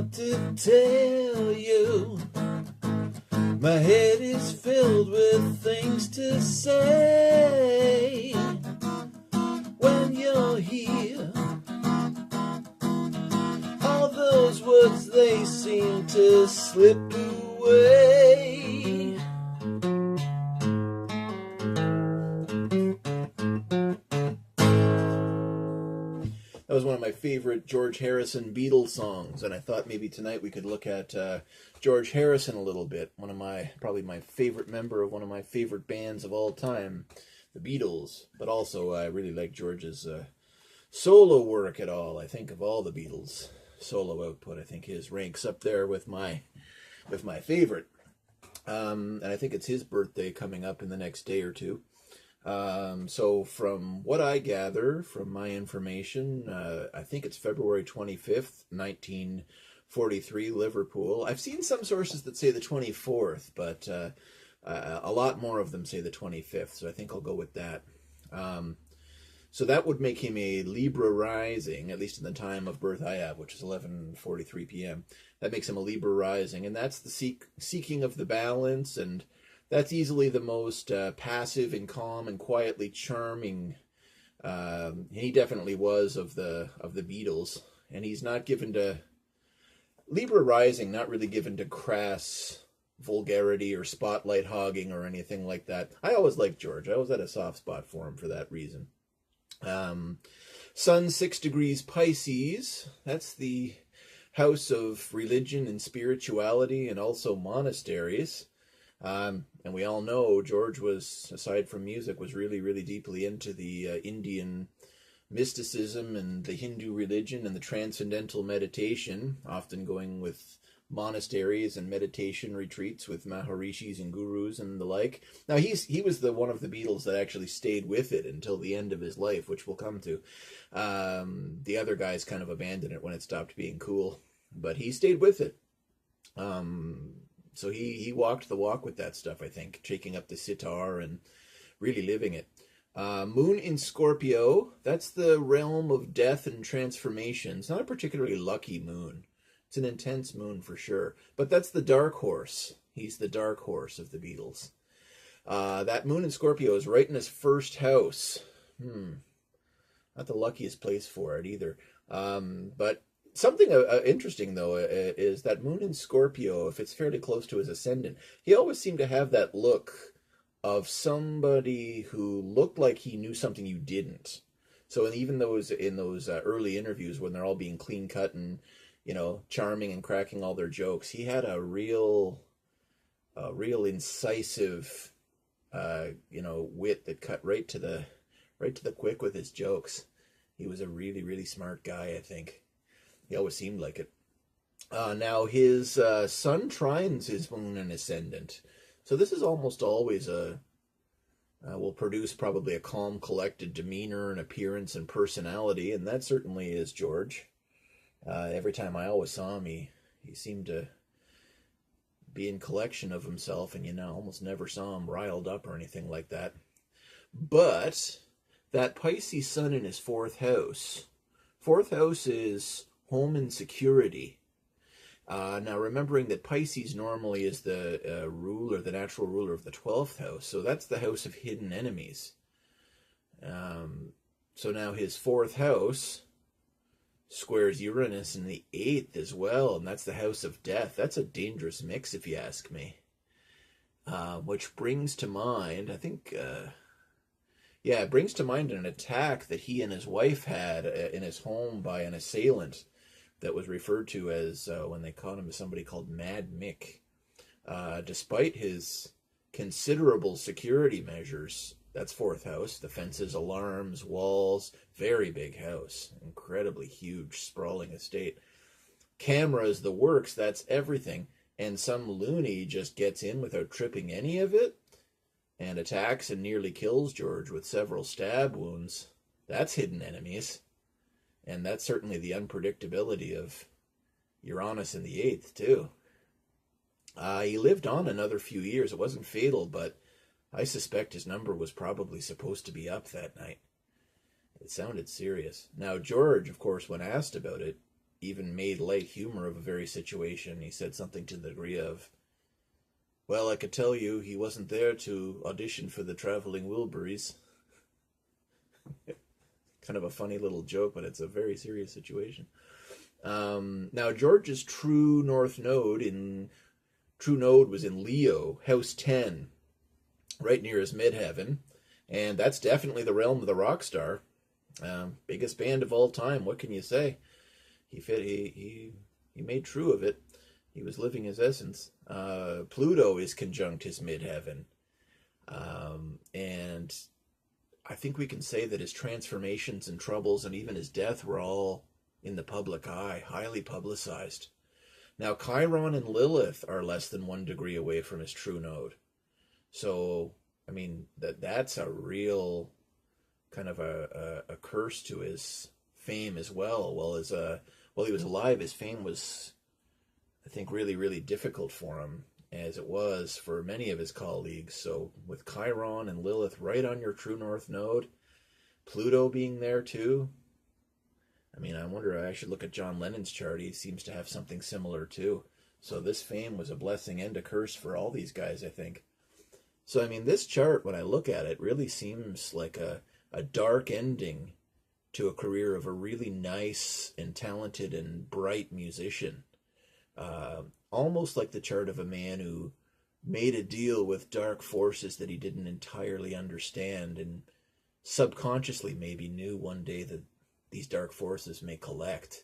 what to tell you. My head is filled with things to say. When you're here, all those words, they seem to slip away. That was one of my favorite George Harrison Beatles songs, and I thought maybe tonight we could look at George Harrison a little bit. Probably my favorite member of one of my favorite bands of all time, the Beatles. But also, I really like George's solo work at all. I think of all the Beatles' solo output, I think his ranks up there with my favorite. And I think it's his birthday coming up in the next day or two. So from what I gather from my information, I think it's February 25th, 1943, Liverpool. I've seen some sources that say the 24th, but a lot more of them say the 25th, so I think I'll go with that. So that would make him a Libra rising, at least in the time of birth I have, which is 11:43 p.m. That makes him a Libra rising, and that's the seeking of the balance, and that's easily the most passive and calm and quietly charming. He definitely was of the Beatles, and he's not given to Libra rising, not really given to crass vulgarity or spotlight hogging or anything like that. I always liked George. I always had a soft spot for him for that reason. Sun 6 degrees Pisces. That's the house of religion and spirituality, and also monasteries. And we all know George was, aside from music, was really, really deeply into the Indian mysticism and the Hindu religion and the transcendental meditation, often going with monasteries and meditation retreats with Maharishis and gurus and the like. Now, he was the one of the Beatles that actually stayed with it until the end of his life, which we'll come to. The other guys kind of abandoned it when it stopped being cool, but he stayed with it. So he walked the walk with that stuff, I think, taking up the sitar and really living it. Moon in Scorpio, that's the realm of death and transformation. It's not a particularly lucky moon. It's an intense moon for sure. But that's the dark horse. He's the dark horse of the Beatles. That moon in Scorpio is right in his first house. Not the luckiest place for it either. But something interesting, though, is that moon in Scorpio, if it's fairly close to his ascendant, he always seemed to have that look of somebody who looked like he knew something you didn't. So even in those early interviews when they're all being clean cut and, charming and cracking all their jokes, he had a real incisive, wit that cut right to the quick with his jokes. He was a really, really smart guy, I think. He always seemed like it. Now, his sun trines his moon and ascendant. So this is almost always will produce probably a calm, collected demeanor and appearance and personality, and that certainly is George. Every time I always saw him, he seemed to be in collection of himself, and almost never saw him riled up or anything like that. But that Pisces sun in his fourth house is home and security. Now, remembering that Pisces normally is the natural ruler of the 12th house, so that's the house of hidden enemies. So now his fourth house squares Uranus in the 8th as well, and that's the house of death. That's a dangerous mix, if you ask me. Which brings to mind, I think, it brings to mind an attack that he and his wife had in his home by an assailant that was referred to as, when they caught him, as somebody called Mad Mick. Despite his considerable security measures, that's fourth house, the fences, alarms, walls, very big house, incredibly huge, sprawling estate. Cameras, the works, that's everything. And some loony just gets in without tripping any of it and attacks and nearly kills George with several stab wounds. That's hidden enemies. And that's certainly the unpredictability of Uranus in the 8th, too. He lived on another few years. It wasn't fatal, but I suspect his number was probably supposed to be up that night. It sounded serious. Now, George, of course, when asked about it, even made light humor of a very situation. He said something to the degree of, well, I could tell you he wasn't there to audition for the Traveling Wilburys. Kind of a funny little joke, but it's a very serious situation. Now, George's true north node was in Leo, house 10, right near his midheaven, and that's definitely the realm of the rock star. Biggest band of all time. What can you say? He made true of it. He was living his essence. Pluto is conjunct his midheaven, and I think we can say that his transformations and troubles and even his death were all in the public eye, highly publicized. Now, Chiron and Lilith are less than 1 degree away from his true node. So, I mean, that's a real kind of a curse to his fame as well. While he was alive, his fame was, I think, really, really difficult for him, as it was for many of his colleagues. So with Chiron and Lilith right on your true north node, Pluto being there too, I mean, I wonder, I should look at John Lennon's chart. He seems to have something similar too. So this fame was a blessing and a curse for all these guys, I think. So, I mean, this chart, when I look at it, really seems like a dark ending to a career of a really nice and talented and bright musician. Almost like the chart of a man who made a deal with dark forces that he didn't entirely understand and subconsciously maybe knew one day that these dark forces may collect.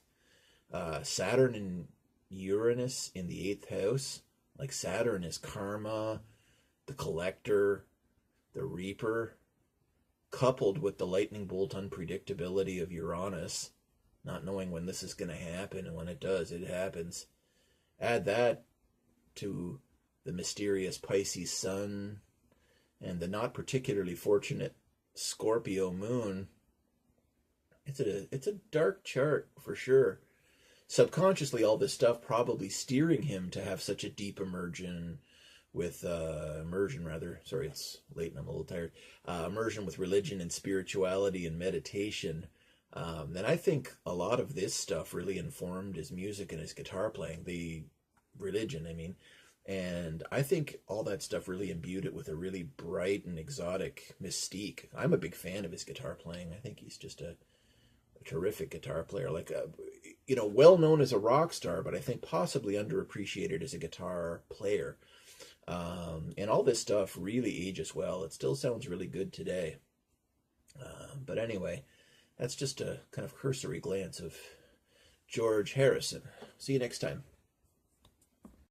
Saturn and Uranus in the 8th house, like Saturn is karma, the collector, the reaper, coupled with the lightning bolt unpredictability of Uranus, not knowing when this is going to happen, and when it does, it happens. Add that to the mysterious Pisces sun and the not particularly fortunate Scorpio moon. It's a dark chart for sure. Subconsciously, all this stuff probably steering him to have such a deep immersion with sorry, it's late and I'm a little tired. Immersion with religion and spirituality and meditation. And I think a lot of this stuff really informed his music and his guitar playing, the religion, I mean. And I think all that stuff really imbued it with a really bright and exotic mystique. I'm a big fan of his guitar playing. I think he's just a terrific guitar player, well known as a rock star, but I think possibly underappreciated as a guitar player. And all this stuff really ages well. It still sounds really good today. But anyway, that's just a kind of cursory glance of George Harrison. See you next time.